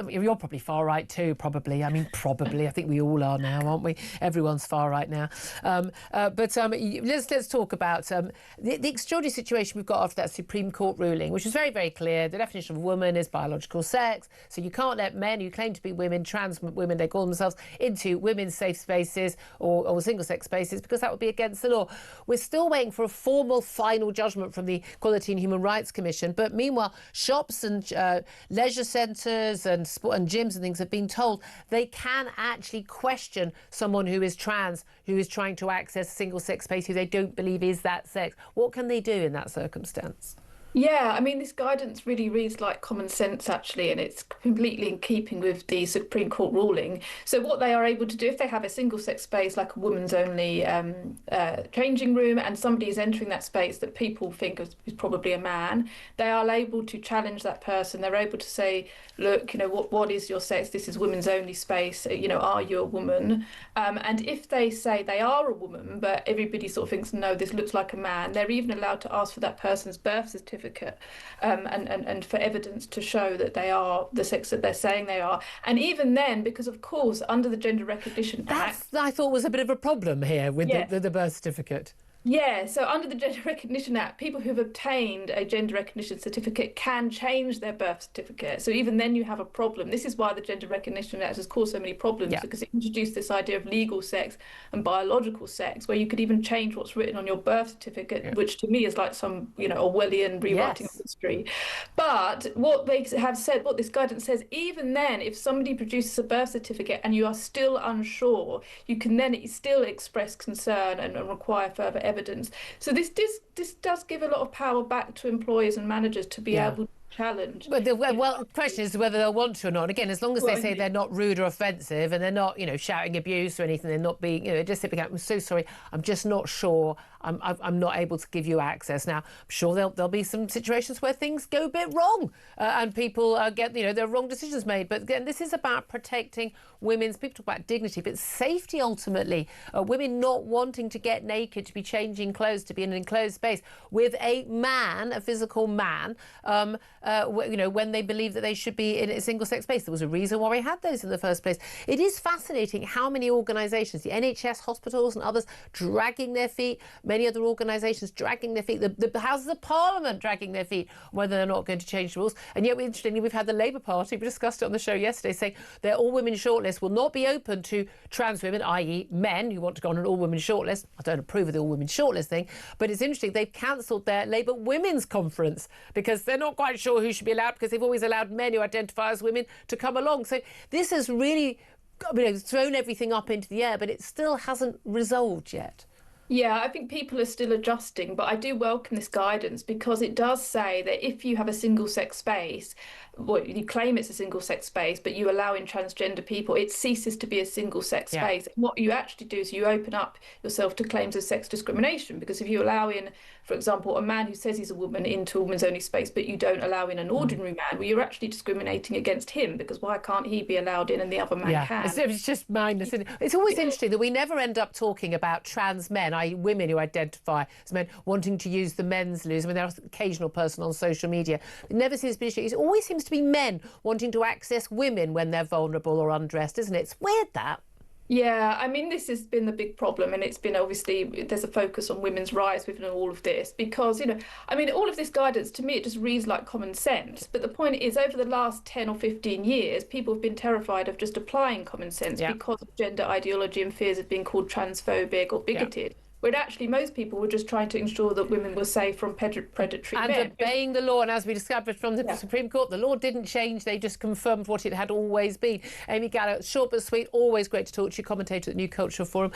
You're probably far right too, probably. I mean, probably. I think we all are now, aren't we? Everyone's far right now. Let's talk about the extraordinary situation we've got after that Supreme Court ruling, which was very, very clear. The definition of a woman is biological sex. So you can't let men who claim to be women, trans women, they call themselves, into women's safe spaces or single-sex spaces, because that would be against the law. We're still waiting for a formal final judgment from the Equality and Human Rights Commission. But meanwhile, shops and leisure centres and gyms and things have been told they can actually question someone who is trans, who is trying to access a single-sex space who they don't believe is that sex. What can they do in that circumstance? Yeah, I mean, this guidance really reads like common sense, actually, and it's completely in keeping with the Supreme Court ruling. So what they are able to do, if they have a single-sex space, like a woman's only changing room, and somebody is entering that space that people think is probably a man, they are able to challenge that person. They're able to say, look, what is your sex? This is women's only space. Are you a woman? And if they say they are a woman, but everybody sort of thinks, no, this looks like a man, they're even allowed to ask for that person's birth certificate. And for evidence to show that they are the sex that they're saying they are. And even then, because of course, under the Gender Recognition Act... I thought was a bit of a problem here with the birth certificate. Yeah, so under the Gender Recognition Act, people who've obtained a gender recognition certificate can change their birth certificate. So even then you have a problem. This is why the Gender Recognition Act has caused so many problems, because it introduced this idea of legal sex and biological sex, where you could even change what's written on your birth certificate, which to me is like some, Orwellian rewriting of history. But what they have said, what this guidance says, even then, if somebody produces a birth certificate and you are still unsure, you can then still express concern and require further evidence. So this does give a lot of power back to employers and managers to be able to challenge. But the question is whether they'll want to or not. Again, as long as they say they're not rude or offensive and they're not, shouting abuse or anything, they're not being, just simply, I'm so sorry, I'm just not sure, I'm not able to give you access. Now, I'm sure there'll be some situations where things go a bit wrong and people get, there are wrong decisions made. But again, this is about protecting women's, people talk about dignity, but safety ultimately. Women not wanting to get naked, to be changing clothes, to be in an enclosed space with a man, a physical man, when they believe that they should be in a single-sex space. There was a reason why we had those in the first place. It is fascinating how many organisations, the NHS, hospitals and others, dragging their feet, many other organisations dragging their feet, the Houses of Parliament dragging their feet, whether they're not going to change the rules. And yet, interestingly, we've had the Labour Party, we discussed it on the show yesterday, saying their all-women shortlist will not be open to trans women, i.e. men who want to go on an all-women shortlist. I don't approve of the all-women shortlist thing, but it's interesting, they've cancelled their Labour Women's Conference because they're not quite sure who should be allowed, because they've always allowed men who identify as women to come along. So this has really thrown everything up into the air, but it still hasn't resolved yet. Yeah, I think people are still adjusting, but I do welcome this guidance because it does say that if you have a single-sex space, you claim it's a single-sex space, but you allow in transgender people, it ceases to be a single-sex space. What you actually do is you open up yourself to claims of sex discrimination, because if you allow in, for example, a man who says he's a woman into a woman's only space, but you don't allow in an ordinary man, well, you're actually discriminating against him, because why can't he be allowed in and the other man can? It's just mindless, isn't it? It's always interesting that we never end up talking about trans men, i.e. women who identify as men, wanting to use the men's loos. I mean, there's an occasional person on social media. It never seems to be an issue. It always seems to be men wanting to access women when they're vulnerable or undressed, isn't it? It's weird, that. Yeah, I mean, this has been the big problem, and it's been obviously there's a focus on women's rights within all of this because, I mean, all of this guidance, to me, it just reads like common sense. But the point is, over the last 10 or 15 years, people have been terrified of just applying common sense because of gender ideology and fears of being called transphobic or bigoted. When actually most people were just trying to ensure that women were safe from predatory men. And obeying the law. And as we discovered from the Supreme Court, the law didn't change. They just confirmed what it had always been. Amy Gallagher, short but sweet, always great to talk to you, commentator at the New Cultural Forum.